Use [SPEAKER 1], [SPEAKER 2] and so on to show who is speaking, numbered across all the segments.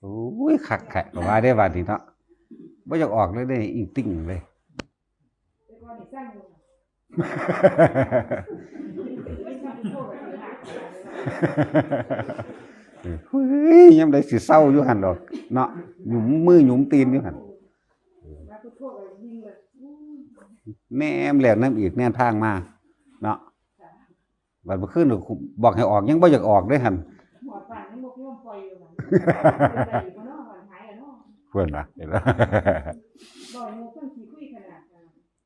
[SPEAKER 1] โอ้ยคักแขะว่าได้บาดนี้เนาะบ่อยากออกเลยได้อิงติ่งเลยเฮ้ยยามใดสิเศร้าอยู่หั่นดอกเนาะหยุมมือหยุมตีนอยู่หั่นแนมแล้วนำอีกแนมทางมาเนาะบัดเมื่อคืนบอกให้ออกยังบ่อยากออกเด้หั่นเพิ่นว่าเห็นแล้ว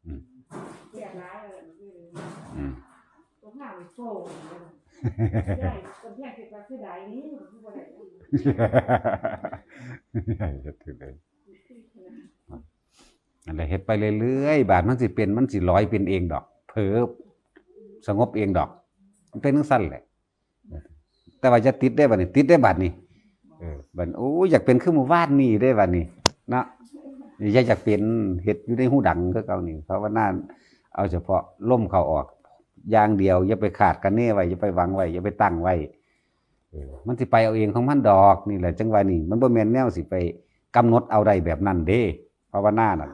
[SPEAKER 1] อืมนั่นแหละเฮ็ดไปเรื่อยๆบาดมันสิเป็นมันสิลอยเป็นเองดอกเผลอสงบเองดอกมันเป็นจังซั่นแหละแต่ว่าจะติดได้บัดนี้ติดได้บัดนี้บัดโอ้ยอยากเป็นคือหมู่บ้านนี่ได้บัดนี้เนาะอยากเป็นเฮ็ดอยู่ในหูดังคือเก่านี่เพราะว่าน่าเอาเฉพาะล่มเข้าออกอย่างเดียวอย่าไปขาดกันแน่ไว้อย่าไปหวังไว้อย่าไปตั้งไว้มันสิไปเอาเองของมันดอกนี่แหละจังว่านี่มันบ่แม่นแนวสิไปกำหนดเอาได้แบบนั้นเด้ภาวนาน่ะ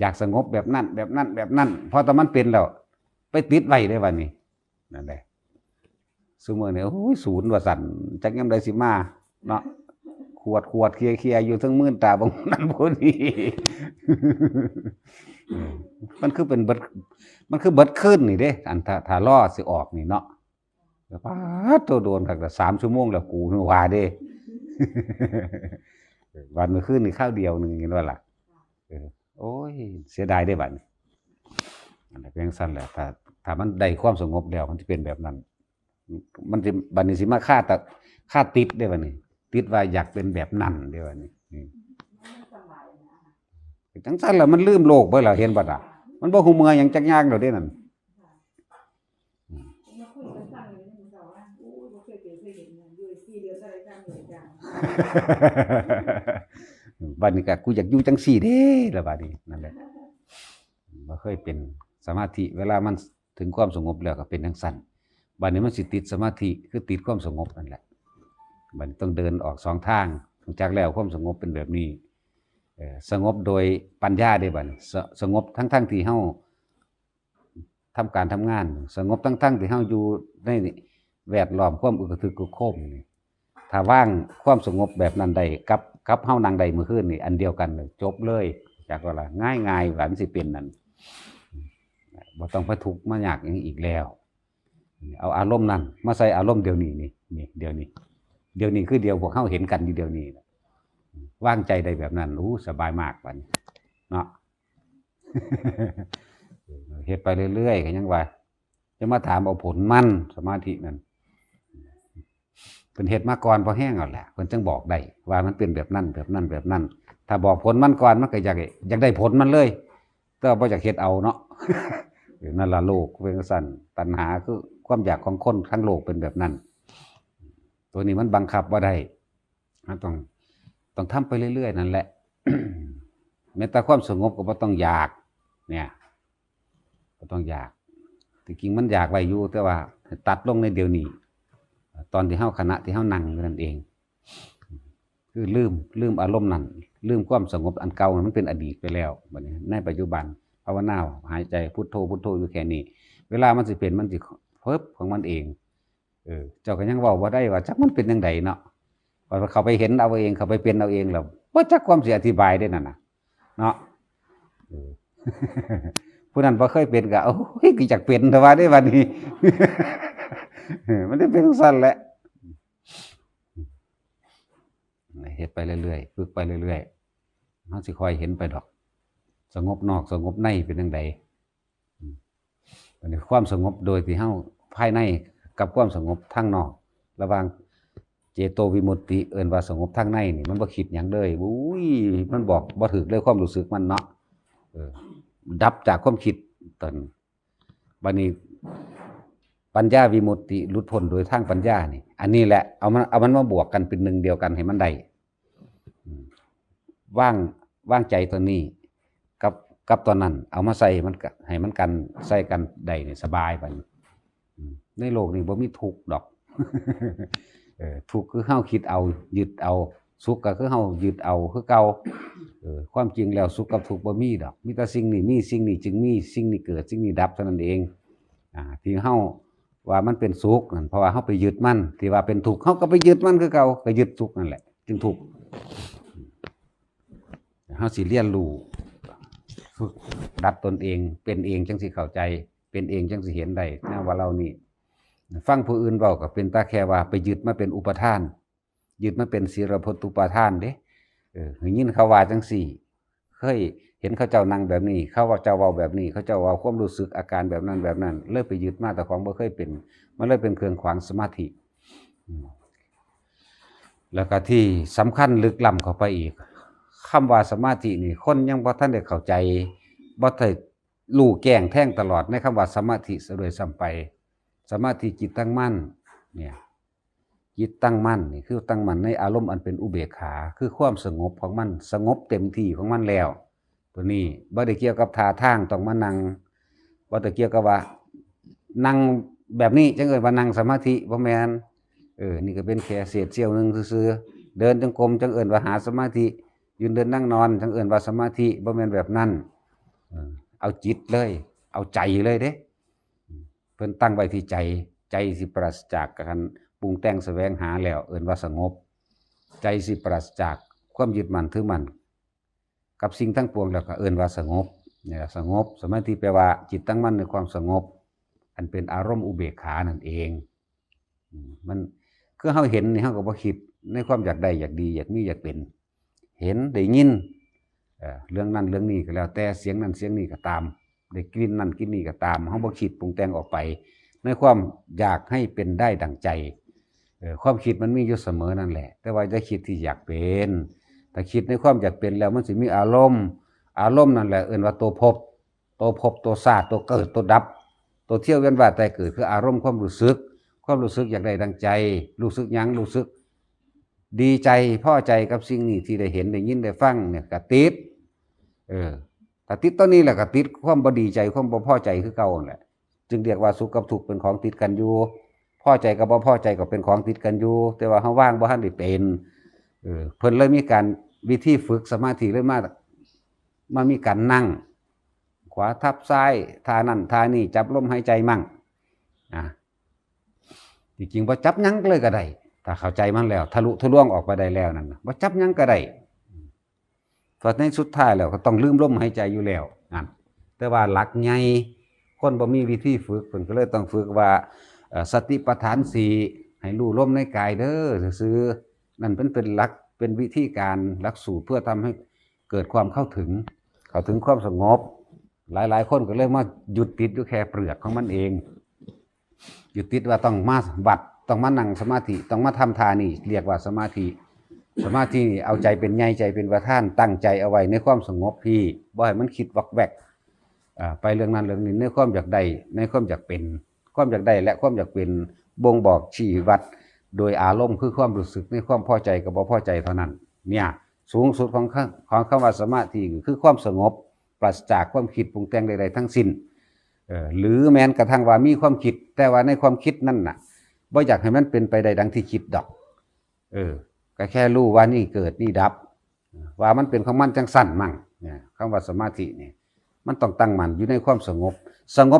[SPEAKER 1] อยากสงบแบบนั้นแบบนั้นแบบนั้นพอตอนมันเป็นแล้วไปติดไว้ได้ว่านี่นั่นแหละซุมื้อนี้โอ้ยศูนย์ว่าสั่นจักยามใดสิมาเนาะขวดเคลียร์อยู่ทั้งมื่นตาบ่นั้นบ่นี่มันคือเป็นเบิดมันคือเบิดคืนนี่เด้อันถ้ารอสิออกนี่เนาะป๊าดโดนคักละ3ชั่วโมงแล้วกูนึกว่าเด้วันมื้อคืนนี่คราวเดียวนึงเห็นว่าล่ะโอ้ยเสียดายได้บัดนี้อันนั้นเป็นจังซั่นแหละถ้ามันได้ความสงบแล้วมันสิเป็นแบบนั้นมันสิบัดนี้สิมาคาติดได้บัดนี้ติดว่าอยากเป็นแบบนั้นได้บัดนี้จังซั่นล่ะมันลืมโลกเบิดแล้วเห็นบ่ล่ะมันบ่ฮู้เมื่อหยังจักอย่างแล้วเด้นั่นบัดนี้ก็กูอยากอยู่จังซี่เด้ล่ะบัดนี้นั่นแหละบ่เคยเป็นสมาธิเวลามันถึงความสงบแล้วก็เป็นจังซั่นบัดนี้มันสิติดสมาธิคือติดความสงบนั่นแหละบัดนี้ต้องเดินออก2ทางรู้จักแล้วความสงบเป็นแบบนี้สงบโดยปัญญาได้บัดนี้สงบทั้งที่เฮาทำการทำงานสงบทั้งที่เฮาอยู่ในแวดล้อมความอึกระทึกครึกโครมนี่ถ้าว่างความสงบแบบนั้นได้กับเฮานั่งได้มื้อคืนนี่อันเดียวกันเลยจบเลยจากว่าล่ะง่ายๆว่ามันสิเป็นนั่นบ่ต้องไปทุกข์มายากหยังอีกแล้วเอาอารมณ์นั้นมาใส่อารมณ์เดี๋ยวนี้นี่เดี๋ยวนี้คือเดียวพวกเฮาเห็นกันอยู่เดี๋ยวนี้วางใจได้แบบนั้นสบายมากบัดนี้เนาะ เฮ็ดไปเรื่อยๆก็ยังว่าจะมาถามเอาผลมันสมาธินั่นเพิ่นเฮ็ดมาก่อนพอแห้งเอาแหละเพิ่นจึงบอกได้ว่ามันเป็นแบบนั้นแบบนั้นแบบนั้นถ้าบอกผลมันก่อนมันก็อยากได้ผลมันเลยแต่บ่อยากเฮ็ดเอาเนาะ นั่นล่ะโลกเป็นจังซั่นตัณหาคือความอยากของคนทั้งโลกเป็นแบบนั้นตัวนี้มันบังคับบ่ได้มันต้องทำไปเรื่อยๆนั่นแหละ แม้แต่ความสงบก็บ่ต้องอยากเนี่ยบ่ต้องอยากที่จริงมันอยากไว้อยู่แต่ว่าตัดลงในเดี๋ยวนี้ตอนที่เฮาขณะที่เฮานั่งนั่นเองคือลืมอารมณ์นั้นลืมความสงบอันเก่ามันเป็นอดีตไปแล้วบัดนี้ในปัจจุบันภาวนาหายใจพุทโธพุทโธอยู่แค่นี้เวลามันสิเป็นมันสิเพิบของมันเองเจ้าก็ยังเว้าบ่ได้ว่าจักมันเป็นจังไดเนาะว่าเขาไปเห็นเอาเองเขาไปเป็นเอาเองแล้วบ่จักความสิอธิบายได้นั่นน่ะเนาะผู้นั้นบ่เคยเป็นก็โอ้ยก็อยากเป็นแต่ว่าได้บัดนี้ มันได้เป็นจังซั่นแหละเฮ็ดไปเรื่อยๆฝึกไปเรื่อยๆเฮาสิค่อยเห็นไปดอกสงบนอกสงบในเป็นจังไดอันนี้ความสงบโดยที่เฮาภายในกับความสงบทางนอกระหว่างเจโตวิมุตติเอิ้นว่าสงบทางในนี่มันบ่คิดหยังเลยอุ้ยมันบอกบ่ถูกเลยความรู้สึกมันเนาะดับจากความคิดตอนบัดนี้ปัญญาวิมุตติหลุดพ้นโดยทางปัญญานี่อันนี้แหละเอามันมาบวกกันเป็นหนึ่งเดียวกันให้มันได้ว่างใจตัวนี้กับตัวนั้นเอามาใส่มันให้มันกันใส่กันได้นี่สบายบัดนี้ในโลกนี้บ่มีทุกข์ดอกทุกข์คือเฮาคิดเอายึดเอา สุขก็คือเฮายึดเอาคือเก่าความจริงแล้วสุขกับทุกข์บ่มีดอกมีแต่สิ่งนี้มีสิ่งนี้จึงมีสิ่งนี้เกิดสิ่งนี้ดับเท่านั้นเองที่เฮาว่ามันเป็นสุขนั่นเพราะว่าเฮาไปยึดมันที่ว่าเป็นทุกข์เฮาก็ไปยึดมันคือเก่าก็ยึดทุกข์นั่นแหละจึงทุกข์เฮาสิเรียนรู้ฝึกดัดตนเองเป็นเองจังสิเข้าใจเป็นเองจังสิเห็นได้นะว่าเรานี่ฟังผู้อื่นเว้าก็เป็นตาแค่ว่าไปยึดมาเป็นอุปทานยึดมาเป็นศีลพจตุปาทานเด้ยินเขาว่าจังสี่เคยเห็นเขาเจ้านั่งแบบนี้เขาว่าเจ้าเว้าแบบนี้เขาเจ้าเว้าความรู้สึกอาการแบบนั้นแบบนั้นเลยไปยึดมาแต่ของบ่เคยเป็นมันเลยเป็นเครื่องขวางสมาธิแล้วก็ที่สำคัญลึกล้ำเข้าไปอีกคำว่าสมาธินี่คนยังบ่ทันได้เข้าใจบ่ได้รู้แก้งแท่งตลอดในคำว่าสมาธิซะโดยซ้ำไปสมาธิจิตตั้งมั่นเนี่ยจิตตั้งมั่นนี่คือตั้งมั่นในอารมณ์อันเป็นอุเบกขาคือความสงบของมันสงบเต็มที่ของมันแล้วตัวนี้บ่ได้เกี่ยวกับท่าทางต้องมานั่งบ่ได้เกี่ยวกับว่านั่งแบบนี้จังเอิ้นว่านั่งสมาธิบ่แม่นนี่ก็เป็นแค่เศษเสี้ยวนึงซื่อๆเดินจงกรมจังเอิ้นว่าหาสมาธิยืนเดินนั่งนอนจังเอิ้นว่าสมาธิบ่แม่นแบบนั้นเอาจิตเลยเอาใจเลยเด้เพิ่นตั้งไว้ที่ใจใจสิปราศจากการปรุงแต่งแสวงหาแล้วเอิ้นว่าสงบใจสิปราศจากความยึดมั่นถือมั่นกับสิ่งทั้งปวงแล้วก็เอิ้นว่าสงบนี่ล่ะสงบสมาธิแปลว่าจิตตั้งมั่นในความสงบอันเป็นอารมณ์อุเบกขานั่นเองมันคือเฮาเห็นนี่เฮาก็บ่คิดในความอยากได้อยากดีอยากมีอยากเป็นเห็นได้ยินเรื่องนั้นเรื่องนี้ก็แล้วแต่เสียงนั้นเสียงนี้ก็ตามได้กลิ่นนั้นกลิ่นนี้ก็ตามเฮาบ่คิดปรุงแต่งออกไปในความอยากให้เป็นได้ดั่งใจความคิดมันมีอยู่เสมอนั่นแหละแต่ว่าจะคิดที่อยากเป็นถ้าคิดในความอยากเป็นแล้วมันสิมีอารมณ์นั่นแหละเอิ้นว่าตัวภพตัวศาสตร์ตัวเกิดตัวดับตัวเที่ยวเวียนว่ายตายเกิดคืออารมณ์ความรู้สึกอยากได้ดังใจรู้สึกหยังรู้สึกดีใจพอใจกับสิ่งนี้ที่ได้เห็นได้ยินได้ฟังเนี่ยก็ติดถ้าติดตัวนี้แหละก็ติดความบ่ดีใจความบ่พอใจคือเก่านั่นแหละจึงเรียกว่าสุขกับทุกข์เป็นของติดกันอยู่พอใจกับบ่พอใจก็เป็นของติดกันอยู่แต่ว่าเฮาว่างบ่ทันได้เป็นเพิ่นเลยมีการวิธีฝึกสมาธิเลยมามีการนั่งขวาทับซ้ายท่านั้นท่านี้จับลมหายใจมั่งจริงๆบ่จับหยังเลยก็ได้ถ้าเข้าใจมันแล้วทะลุทะลวงออกไปได้แล้วนั่นบ่จับหยังก็ได้เพราะในสุดท้ายแล้วก็ต้องลืมลมหายใจอยู่แล้วนั่นแต่ว่าหลักใหญ่คนบ่มีวิธีฝึกเพิ่นก็เลยต้องฝึกว่าสติปัฏฐาน4ให้รู้ลมในกายเด้อซื่อๆนั่นเป็นหลักเป็นวิธีการหลักสูตรเพื่อทำให้เกิดความเข้าถึงความสงบหลายๆคนก็เลยมาหยุดติดอยู่แค่เปลือกของมันเองหยุดติดว่าต้องมาบัดต้องมานั่งสมาธิต้องมาทำทานี่เรียกว่าสมาธิเอาใจเป็นใหญ่ใจเป็นประธานตั้งใจเอาไว้ในความสงบพี่บ่ให้มันคิดวักแวกไปเรื่องนั้นเรื่องนี้ในความอยากได้ในความอยากเป็นความอยากได้และความอยากเป็นบ่งบอกชี้วัดโดยอารมณ์คือความรู้สึกในความพอใจกับบ่พอใจเท่านั้นเนี่ยสูงสุดของคำว่าสมาธิคือความสงบปราศจากความคิดปรุงแต่งใดๆทั้งสิ้นหรือแม้กระทั่งว่ามีความคิดแต่ว่าในความคิดนั่นน่ะบ่อยากให้มันเป็นไปได้ดังที่คิดดอกก็แค่รู้ว่านี่เกิดนี่ดับว่ามันเป็นของมันจังสั่นมั่งเนี่ยคำว่าสมาธินี่มันต้องตั้งมั่นอยู่ในความสงบ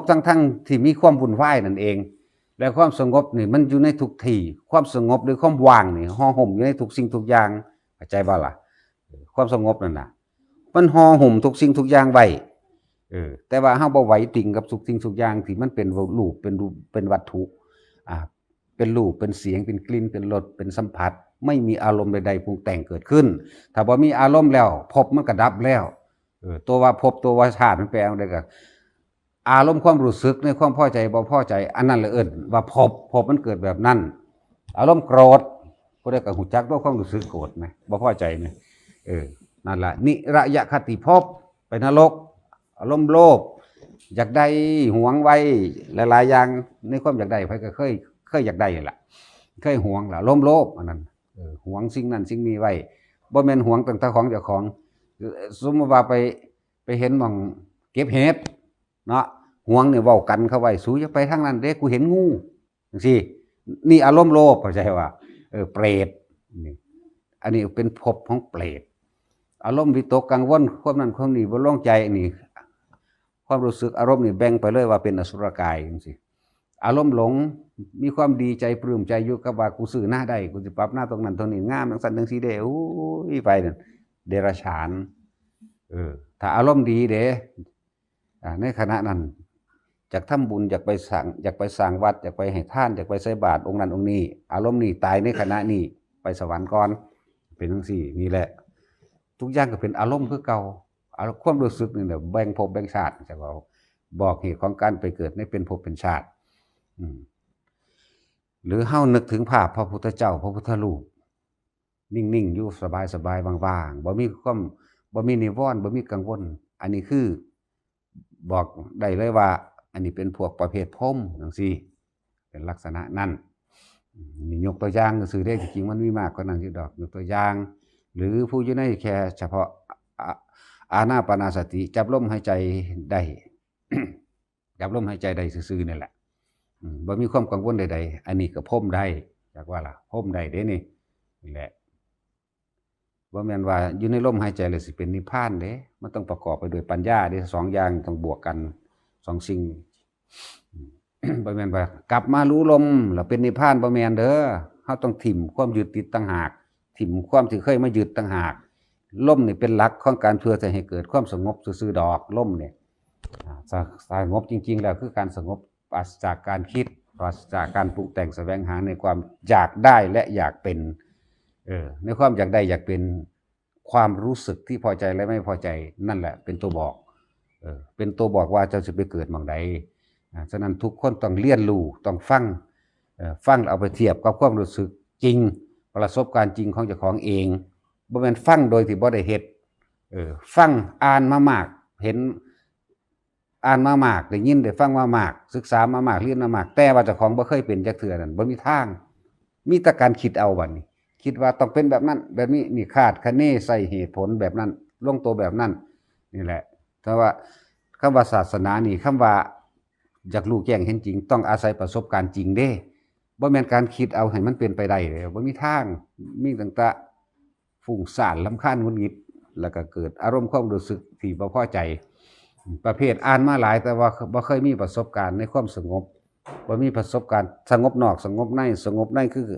[SPEAKER 1] ทั้งที่มีความวุ่นวายนั่นเองและความสงบนี่มันอยู่ในทุกที่ความสงบหรือความว่างนี่ห่อห่มอยู่ในทุกสิ่งทุกอย่างเข้าใจบ่ล่ะความสงบนั่นน่ะมันห่อห่มทุกสิ่งทุกอย่างไว้แต่ว่าเฮาบ่ไหวติ่งกับทุกสิ่งทุกอย่างที่มันเป็นรูปเป็นวัตถุเป็นรูปเป็นเสียงเป็นกลิ่นเป็นรสเป็นสัมผัสไม่มีอารมณ์ใดๆปรุงแต่งเกิดขึ้นถ้าบ่มีอารมณ์แล้วภพมันก็ดับแล้วตัวว่าภพตัวว่าชาติมันแปลได้ก็อารมณ์ความรู้สึกในความพอใจบ่พอใจอันนั้นเลยว่าภพมันเกิดแบบนั้นอารมณ์โกรธผู้ใดก็ฮู้จักว่าความรู้สึกโกรธมั้ยบ่พอใจมั้ยนั่นล่ะนิระยะคติภพไปนรกอารมณ์โลภอยากได้หวงไว้หลายๆอย่างในความอยากได้ไผก็เคยอยากได้นั่นล่ะเคยหวงล่ะอารมณ์โลภอันนั้นหวงสิ่งนั้นสิ่งนี้ไว้บ่แม่นหวงตั้งแต่ของเจ้าของสมมุติว่าไปเห็นหม่องเก็บเห็ดเนาะหวงเนี่ยเว้ากันเข้าไว้สู้อย่าไปทางนั้นเด้กูเห็นงูจังซี่นี่อารมณ์โลภเข้าใจว่าเปรตนี่ อันนี้เป็นภพของเปรตอารมณ์วิตกกังวลความนั้นความนี้บ่ลงใจนี่ความรู้สึกอารมณ์นี่แบ่งไปเลยว่าเป็นอสุรกายจังซี่อารมณ์หลงมีความดีใจปลื้มใจอยู่กับว่ากูซื้อหน้าได้กูสิปรับหน้าตรงนั้นตรงนี้งามจังซั่นจังซี่เด้โอ้ยไปนั่นเดรัจฉานถ้าอารมณ์ดีเด้ในขณะนั้นอยากทำบุญอยากไปสร้างวัดอยากไปให้ทานอยากไปใส่บาตรองค์นั้นองค์นี้อารมณ์นี้ตายในขณะนี้ไปสวรรค์ก่อนเป็นจังซี่นี่แหละทุกอย่างก็เป็นอารมณ์คือเก่าความรู้สึกนี่แหละแบ่งภพแบ่งชาติจะบอกเหตุของการไปเกิดในเป็นภพเป็นชาติหรือเฮานึกถึงภาพพระพุทธเจ้าพระพุทธรูปนิ่งๆอยู่สบายๆว่างๆบ่มีนิวรณ์บ่มีกังวลอันนี้คือบอกได้เลยว่าอันนี้เป็นพวกประเภทพรหมจังซี่เป็นลักษณะนั้นนี่ยกตัวอย่างซื่อๆได้จริงๆมันมีมากกว่านั้นอยู่ดอกยกตัวอย่างหรือผู้อยู่ในแค่เฉพาะอานาปานสติจับลมหายใจได้ จับลมหายใจได้ซื่อๆนี่แหละบ่มีความกังวลใดๆอันนี้ก็พรหมได้จักว่าล่ะพรหมได้เด้นี่แหละบ่แม่นว่าอยู่ในลมหายใจแล้วสิเป็นนิพพานเด้มันต้องประกอบไปด้วยปัญญาเด้สองอย่างต้องบวกกันสองสิ่ง บ่แม่นว่ากลับมารู้ลมแล้วเป็นนิพพานบ่แม่นเด้อเฮาต้องถิ่มความยึดติดต่างหากถิ่มความที่เคยมายึดต่างหากลมนี่เป็นหลักของการเพื่อจะให้เกิดความสงบซื่อๆดอกลมเนี่ยสงบจริงๆแล้วคือการสงบปราศจากการคิดปราศจากการปรุงแต่งแสวงหาในความอยากได้และอยากเป็นในความอยากได้อยากเป็นความรู้สึกที่พอใจและไม่พอใจนั่นแหละเป็นตัวบอกเป็นตัวบอกว่าเจ้าจะไปเกิดหม้องใดฉะนั้นทุกคนต้องเรียนรู้ต้องฟังเอาไปเทียบกับความรู้สึกจริงประสบการณ์จริงของเจ้าของเองบ่แม่นฟังโดยที่บ่ได้เฮ็ดฟังอ่านมามากเห็นอ่านมามากได้ยินได้ฟังมามากศึกษามามากเรียนมามากแต่ว่าเจ้าของบ่เคยเป็นจักเทื่อนั่นบ่มีทางมีแต่การคิดเอาบัดนี้คิดว่าต้องเป็นแบบนั้นแบบนี้นี่คาดคะเนใส่เหตุผลแบบนั้นลงตัวแบบนั้นนี่แหละแต่ว่าคำว่าศาสนานี่คำว่าอยากรู้แจ้งเห็นจริงต้องอาศัยประสบการณ์จริงเด้บ่แม่นการคิดเอาให้มันเป็นไปได้เลยบ่มีทางมีตั้งแต่ฟุ้งซ่านรำคาญหงุดหงิดแล้วก็เกิดอารมณ์ความรู้สึกที่บ่พอใจประเภทอ่านมาหลายแต่ว่าบ่เคยมีประสบการณ์ในความสงบบ่มีประสบการณ์สงบนอกสงบในคือ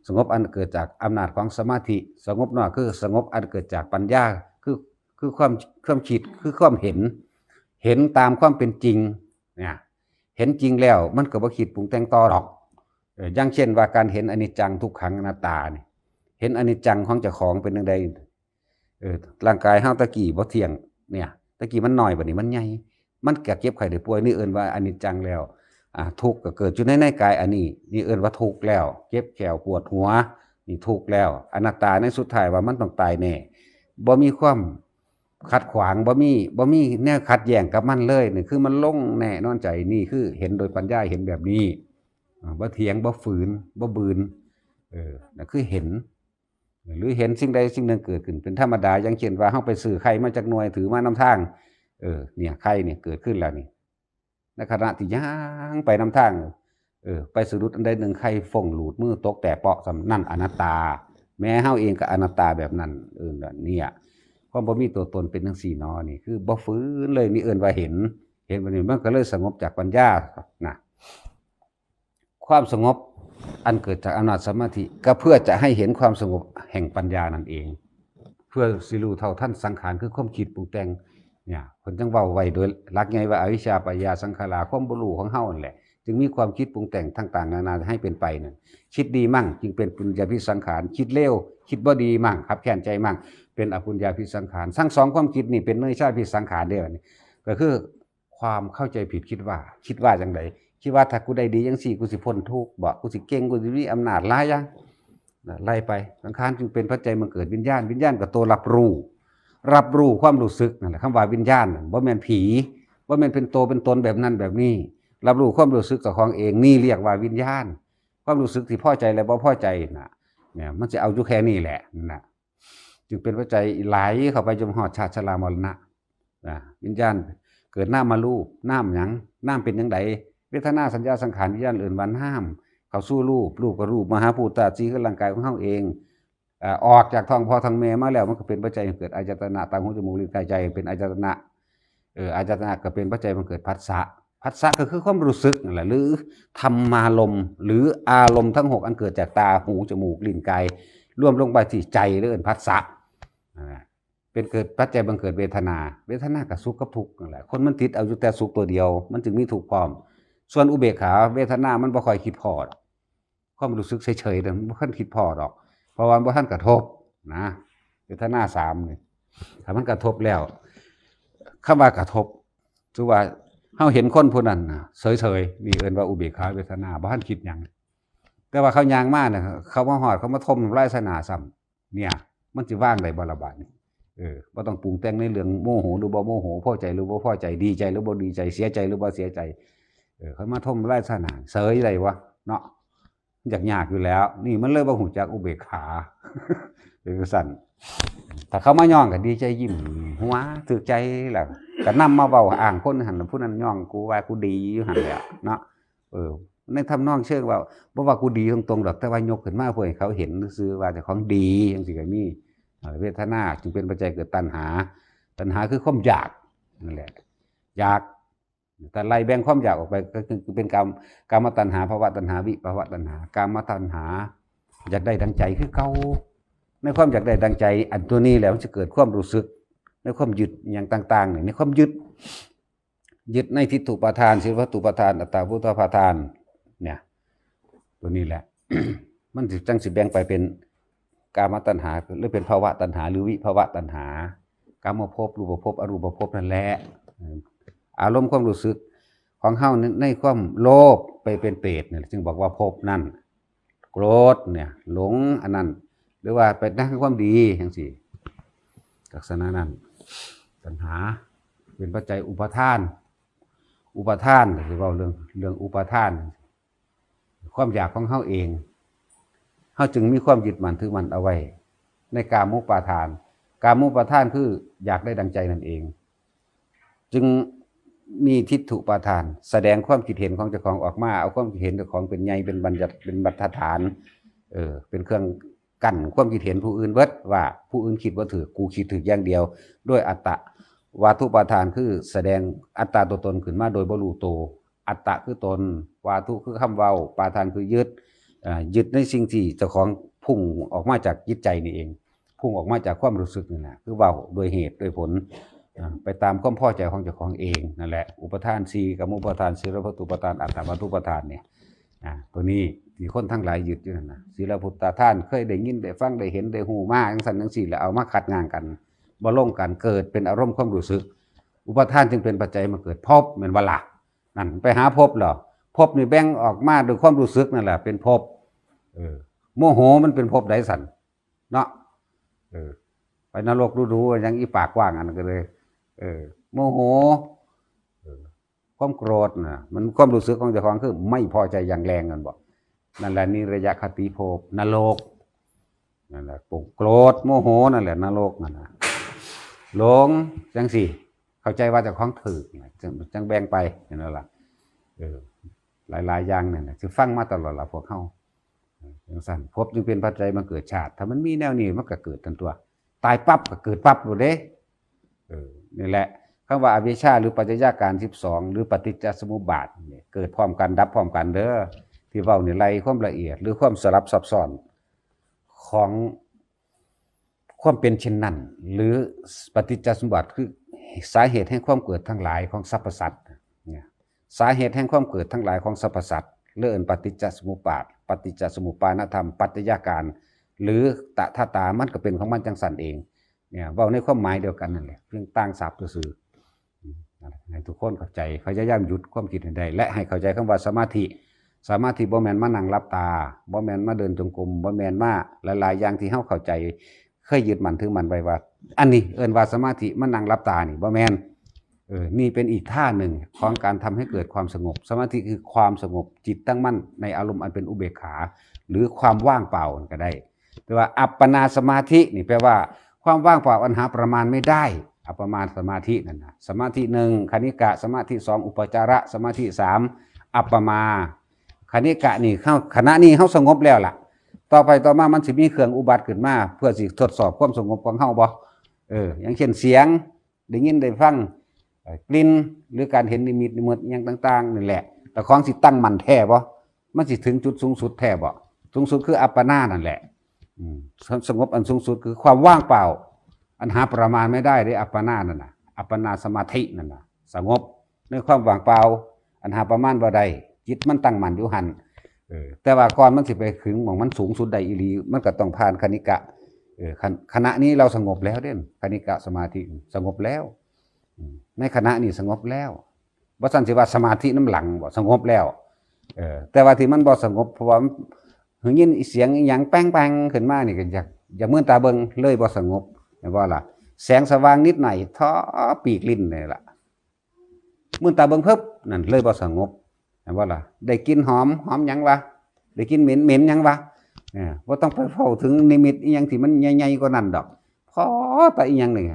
[SPEAKER 1] สงบอันเกิดจากอำนาจของสมาธิสงบนอกคือสงบอันเกิดจากปัญญาคือความคิดคือความเห็นตามความเป็นจริงเนี่ยเห็นจริงแล้วมันก็บ่คิดปรุงแต่งต่อหรอกอย่างเช่นว่าการเห็นอนิจจังทุกขังอนัตตานี่เห็นอนิจจังของเจ้าของเป็นจังไดร่างกายเฮาตะกี้บ่เที่ยงเนี่ยตะกี้มันน้อยบัดนี้มันใหญ่มันก็เก็บไข้ได้ป่วยนี่เอิ้นว่าอนิจจังแล้วทุกข์ก็เกิดอยู่ในกายอันนี้นี่เอิ้นว่าทุกข์แล้วเจ็บแขวปวดหัวนี่ทุกข์แล้วอนัตตาในสุดท้ายว่ามันต้องตายแน่บ่มีความขัดขวางบ่มีแนวขัดแย้งกับมันเลยนี่คือมันลงแน่นอนใจนี่คือเห็นโดยปัญญาเห็นแบบนี้บ่เถียงบ่ฝืนบ่บืนนั่นคือเห็นหรือเห็นสิ่งใดสิ่งหนึ่งเกิดขึ้นเป็นธรรมดาอย่างเช่นว่าเฮาไปซื้อไข่มาจากหน่วยถือมานำทางเนี่ยไข่เนี่ยเกิดขึ้นแล้วนี่ในขณะที่ย่างไปนำทางไปสะดุดอันใดหนึ่งไข่ฟงหลุดมือตกแตกเปาะสำนั่นอนัตตาแม้เฮาเองก็อนัตตาแบบนั้นเนี่ยความบ่มีตัวตนเป็นจังซี่เนาะนี่คือบ่ฟื้นเลยนี่เอิ้นว่าเห็นบัดนี้มันก็เลยสงบจากปัญญานะความสงบอันเกิดจากอำนาจสมาธิก็เพื่อจะให้เห็นความสงบแห่งปัญญานั่นเองเพื่อสิรู้เท่าทันสังขารคือความคิดปรุงแต่งเนี่ยเพิ่นจังเว้าไว้โดยหลักใหญ่ว่าอวิชชาปัญญาสังขาราความบ่รู้ของเฮานั่นแหละจึงมีความคิดปรุงแต่งต่างๆนานาให้เป็นไปนั่นคิดดีมั่งจึงเป็นปุญญาภิสังขารคิดเลวคิดบ่ดีมั่งขับแค้นใจมั่งเป็นอปุญญาภิสังขารทั้งสองความคิดนี่เป็นเนยชาภิสังขารเด้อนี่ก็คือความเข้าใจผิดคิดว่าจังไดคิดว่าถ้ากูได้ดีจังซี่กูสิพ้นทุกข์บ่กูสิเก่งกูสิมีอำนาจหลายอย่างไล่ไปสังขารจึงเป็นปัจจัยมาเกิดวิญญาณก็ตัวรับรู้ความรู้สึกนั่นแหละคำว่าวิญญาณบ่แม่นผีบ่แม่นเป็นตัวเป็นตนแบบนั้นแบบนี้รับรู้ความรู้สึกของเองนี่เรียกว่าวิญญาณความรู้สึกที่พอใจและบ่พอใจน่ะเนี่ยมันจะเอาอยู่แค่นี้แหละน่ะจึงเป็นปัจจัยไหลเข้าไปจนฮอดชาติชรามรณะวิญญาณเกิดน้ามารูปน้ำหยังน้ำเป็นจังไดเวทนาสัญญาสังขารวิญญาณอื่นวันห้ามเข้าสู่รูปก็รูปมหาภูตาจีคือร่างกายของเฮาเอง ออกจากท้องพ่อท้องแม่มาแล้วมันก็เป็นปัจจัยให้เกิดอายตนะตาหูจมูกลิ้นกายใจเป็นอายตนะอายตนะก็เป็นปัจจัยมันเกิดผัสสะผัสสะก็คือความรู้สึกนั่นแหละหรือธรรมารมณ์หรืออารมณ์ทั้ง6อันเกิดจากตาหูจมูกลิ้นกายรวมลงไปที่ใจเรื่องผัสสะเป็นเกิดปัจจัยบังเกิดเวทนากับสุขกับทุกข์นั่นแหละคนมันติดเอาอยู่แต่สุขตัวเดียวมันจึงมีทุกข์พร้อมส่วนอุเบกขาเวทนามันบ่ค่อยคิดพอดความรู้สึกเฉยๆมันบ่ค่อยคิดพอดอกเพราะว่าบ่ทันกระทบนะเวทนา3นี่ถ้ามันกระทบแล้วคำว่ากระทบคือว่าเฮาเห็นคนผู้นั้นเฉยๆนี่เอิ้นว่าอุเบกขาเวทนาบ่ทันคิดหยังแต่ว่าเขาย่างมาน่ะเขามาฮอดเขามาทมลายสนาซ้ำเนี่ยมันสิว่างได้บ่ล่ะบัดนี้บ่ต้องปรุงแต่งในเรื่องโมโหหรือบ่โมโหพอใจหรือบ่พอใจดีใจหรือบ่ดีใจเสียใจหรือบ่เสียใจเขามาทมลายสนาเสยได้วะเนาะยากอยู่แล้วนี่มันเลยบ่ฮู้จักอุเบกขาเป็นสั่นถ้าเขามาย่องก็ดีใจยิ้มหัวถูกใจแล้วก็นำมาเว้าอ้างคนหั่นผู้นั้นย่องกูว่ากูดีอยู่หั่นแหละเนาะในทำนองเชิงว่าบ่ว่ากูดีตรงๆดอกแต่ว่ายกขึ้นมาเพื่อให้เขาเห็นซื่อว่าเจ้าของดีจังซี่ก็มีเวทนาจึงเป็นปัจจัยเกิดตัณหาคือความอยากนั่นแหละอยากแต่ไล่แบ่งความอยากออกไปก็คือเป็นกามตัณหาภวตัณหาวิภวตัณหากามตัณหาอยากได้ดังใจคือเก่าในความอยากได้ดังใจอันตัวนี้แล้วมันจะเกิดความรู้สึกในความยึดอย่างต่างๆในความยึดในทิฏฐุปาทานศีลวัตถุปาทานอัตตาพุทธปาทานเนี่ยตัวนี้แหละ มันจังสิแบ่งไปเป็นกามตัณหาหรือเป็นภวตัณหาหรือวิภวตัณหากามภพรูปภพอรูปภพนั่นแหละอารมณ์ความรู้สึกของเฮาในความโลภไปเป็นเปรตเนี่ยจึงบอกว่าภพนั่นโกรธเนี่ยหลงอันนั้นหรือว่าไปนั่งความดีจังซี่ลักษณะนั้นตัณหาเป็นปัจจัยอุปทานก็คือว่าเรื่องอุปทานความอยากของเฮาเองเฮาจึงมีความยึดมั่นถือมั่นเอาไว้ในกามุปาทานคืออยากได้ดังใจนั่นเองจึงมีทิฏฐุปาทานแสดงความคิดเห็นของเจ้าของออกมาเอาความคิดเห็นเจ้าของเป็นใหญ่เป็นบัญญัติเป็นบรรทัดฐานเป็นเครื่องกั้นความคิดเห็นผู้อื่นเบิดว่าผู้อื่นคิดว่าถูกกูคิดถูกอย่างเดียวด้วยอัตตะวาทุปาทานคือแสดงอัตตาตัวตนขึ้นมาโดยบ่รู้ตัวอัตตะคือตนวาทุคือคำเว้าปาทานคือยึดในสิ่งที่เจ้าของพุ่งออกมาจากจิตใจนี่เองพุ่งออกมาจากความรู้สึกนี่นะคือเว้าโดยเหตุโดยผลไปตามความพอใจของเจ้าของเองนั่นแหละอุปทาน4กามุปทานศีลวัตถุปทานอัตตวาทุปทานเนี่ยตัวนี้ที่คนทั้งหลายยึดอยู่นั่นนะศีลพุทธทานเคยได้ยินได้ฟังได้เห็นได้ฮู้มาจังซั่นจังซี่แล้วเอามาขัดงานกันบ่ลงกันเกิดเป็นอารมณ์ความรู้สึกอุปทานจึงเป็นปัจจัยมาเกิดภพแม่นบ่ล่ะนั่นไปหาภพเหรอภพนี่แบ่งออกมาโดยความรู้สึกนั่นแหละเป็นภพโมโหมันเป็นภพใดสั่นเนาะไปนรกดูๆยังอีปากกว้างอันนั้นก็เลยโมโหความโกรธน่ะมันความรู้สึกของเจ้าของคือไม่พอใจอย่างแรงกันบ่นั่นแหละนิระยะคติภพนรกนั่นแหละโกรธโมโหนั่นแหละนรกนั่นน่ะหลงจังสิเข้าใจว่าเจ้าของถูกจังแบ่งไปนั่นล่ะหลายๆอย่างนั่นน่ะสิฟังมาตลอดล่ะพวกเฮาจังซั่นภพจึงเป็นปัจจัยมาเกิดชาติถ้ามันมีแนวนี้มันก็เกิดทันตัวตายปั๊บก็เกิดปั๊บโลดเด้นี่แหละคำว่าอวิชชาหรือปัจจัยการ12หรือปฏิจจสมุปบาทนี่เกิดพร้อมกันดับพร้อมกันเด้อที่เว้านี่ไล่ความละเอียดหรือความสลับซับซ้อนของความเป็นเช่นนั้นหรือปฏิจจสมุปบาทคือสาเหตุแห่งความเกิดทั้งหลายของสรรพสัตว์เนี่ยสาเหตุแห่งความเกิดทั้งหลายของสรรพสัตว์เรื่องปฏิจจสมุปบาทปฏิจจสมุปปานธรรมปัจจัยการหรือตถาตามันก็เป็นของมันจังสันเองเนี่ยเว้าในความหมายเดียวกันนั่นแหละเพียงต่างศัพท์ซื่อให้ทุกคนเข้าใจพยายามหยุดความคิดให้ได้และให้เข้าใจคำว่าสมาธิบ่แม่นมานั่งหลับตาบ่แม่นมาเดินจงกรมบ่แม่นมาหลายๆอย่างที่เฮาเข้าใจเคยยึดมั่นถือมั่นไว้ว่าอันนี้เอิ้นว่าสมาธิมานั่งหลับตานี่บ่แม่นนี่เป็นอีกท่าหนึ่งของการทำให้เกิดความสงบสมาธิคือความสงบจิตตั้งมั่นในอารมณ์อันเป็นอุเบกขาหรือความว่างเปล่าก็ได้แต่ว่าอัปปนาสมาธินี่แปลว่าความว่างเปล่าอันหาประมาณไม่ได้อัปปมาสมาธินั่นนะสมาธิ1คณิกะสมาธิ2อุปจาระสมาธิ3อัปปมาคณิกะนี่เข้าขณะนี้เฮาสงบแล้วล่ะ ต่อไปต่อมามันสิมีเครื่องอุบัติขึ้นมาเพื่อสิทดสอบความสงบของเฮาบ่อย่างเช่นเสียงได้ยินได้ฟังกลิ่นหรือการเห็นนิมิตนิมิตอย่างต่างๆนี่แหละแต่ของสิตั้งมั่นแท้บ่มันสิถึงจุดสูงสุดแท้บ่สูงสุดคืออัปปนานั่นแหละสงบอันสูงสุดคือความว่างเปล่าอันหาประมาณไม่ได้ได้อัปปนานั่นน่ะอัปปนาสมาธินั่นน่ะสงบในความว่างเปล่าอันหาประมาณบ่ได้จิตมันตั้งมั่นอยู่หันแต่ว่าก่อนมันสิไปถึงหม่องมันสูงสุดได้อีหลีมันก็ต้องผ่านคณิกะขณะนี้เราสงบแล้วเด้นคณิกะสมาธิสงบแล้วในขณะนี้สงบแล้วบ่ซั่นสิว่าสมาธิน้ำหลังบ่สงบแล้วแต่ว่าที่มันบ่สงบเพราะว่าหึยินเสียงอีหยังแป้งๆขึ้นมานี่ก็อยากมื่นตาเบิ่งเลยบ่สงบแม่นบ่ล่ะแสงสว่างนิดหน่อยท้อปีกลิ้นนี่ล่ะมื่นตาเบิ่งเพิบนั่นเลยบ่สงบแม่นบ่ล่ะได้กลิ่นหอมหยังวะได้กลิ่นเหม็นหยังวะบ่ต้องไปเฝ้าถึงนิมิตอีหยังที่มันใหญ่ๆกว่านั้นดอกพอแต่อีหยังนี่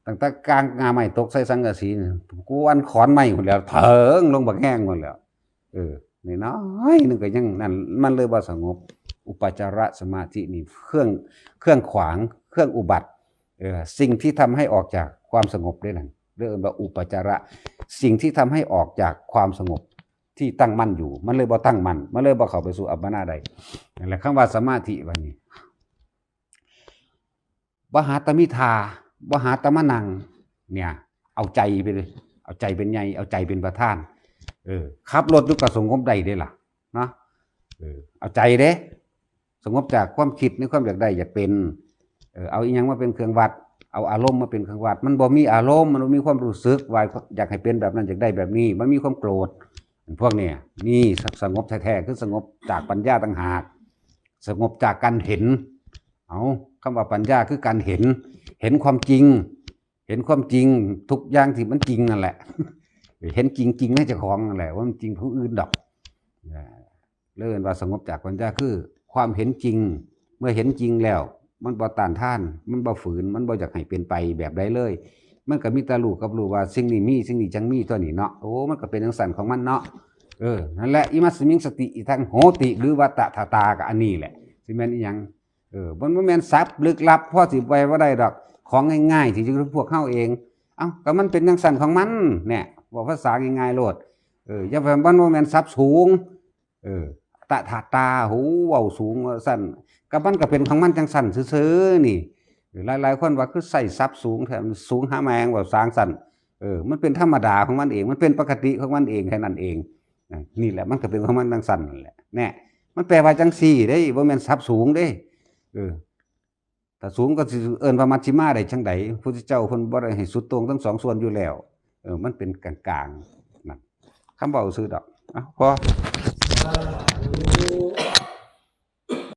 [SPEAKER 1] ตั้งแต่กลางงาไม้ตกใส่สังกะสีกวนขอนไม้หมดแล้วเถิงลงบักแห้งหมดแล้วนี่น้อยนึงก็ยังนั่นมันเลยบ่สงบอุปจารสมาธินี่เครื่องขวางเครื่องอุบัติสิ่งที่ทำให้ออกจากความสงบได้นั่นเรียกว่าอุปจาระสิ่งที่ทำให้ออกจากความสงบที่ตั้งมั่นอยู่มันเลยบ่ตั้งมั่นมันเลยบ่เข้าไปสู่อัปปนาได้นั่นแหละคำว่าสมาธิว่านี้วหาตมิทาวหาตมนังเนี่ยเอาใจไปเลยเอาใจเป็นใหญ่เอาใจเป็นประธานขับรถอยู่กับสงบได้เด้ล่ะเนาะเอาใจเด้สงบจากความคิดในความอยากได้อยากเป็นเอาอีหยังมาเป็นเครื่องวัดเอาอารมณ์มาเป็นเครื่องวัดมันบ่มีอารมณ์มันบ่มีความรู้สึกว่าอยากให้เป็นแบบนั้นอยากได้แบบนี้มันมีความโกรธพวกเนี่ยนี่สงบแท้ๆคือสงบจากปัญญาต่างหากสงบจากการเห็นเอาคำว่าปัญญาคือการเห็นความจริงเห็นความจริงทุกอย่างที่มันจริงนั่นแหละเห็นจริงๆในเจ้าของนั่นแหละว่ามันจริงผู้อื่นดอกเรื่องว่าสงบจากปัญญาคือความเห็นจริงเมื่อเห็นจริงแล้วมันบ่ต้านทานมันบ่ฝืนมันบ่อยากให้เป็นไปแบบใดเลยมันก็มีแต่รู้กับรู้ว่าสิ่งนี้มีสิ่งนี้จังมีตัวนี้เนาะโอ้มันก็เป็นจังซั่นของมันเนาะนั่นแหละอิมัสมิงสติอีทังโหติหรือวัตตถาตาก็อันนี้แหละสิแม่นอีหยังมันบ่แม่นศัพท์ลึกลับพอสิไปบ่ได้ดอกของง่ายๆที่พวกเฮาเองเอ้าก็มันเป็นจังซั่นของมันเนี่ยบอกภาษาง่ายๆโลดอย่าไปมันบ่แม่นศัพท์สูงตถาตาหูเว้าสูงว่าซั่นก็มันก็เป็นของมันจังซั่นซื่อๆนี่หลายๆคนว่าคือใส่ศัพท์สูงแถมสูงหาแมงว่าสร้างซั่นมันเป็นธรรมดาของมันเองมันเป็นปกติของมันเองแค่นั้นเองนี่แหละมันก็เป็นของมันจังซั่นนั่นแหละแน่มันแปลว่าจังซี่เด้บ่แม่นศัพท์สูงเด้ถ้าสูงก็สิเอิ้นว่ามัชฌิมาได้จังได๋พุทธเจ้าเพิ่นบ่ได้ให้สุดโต่งทั้งสองส่วนอยู่แล้วมันเป็นกลางๆนั่นคำเว้าซื่อดอกพอ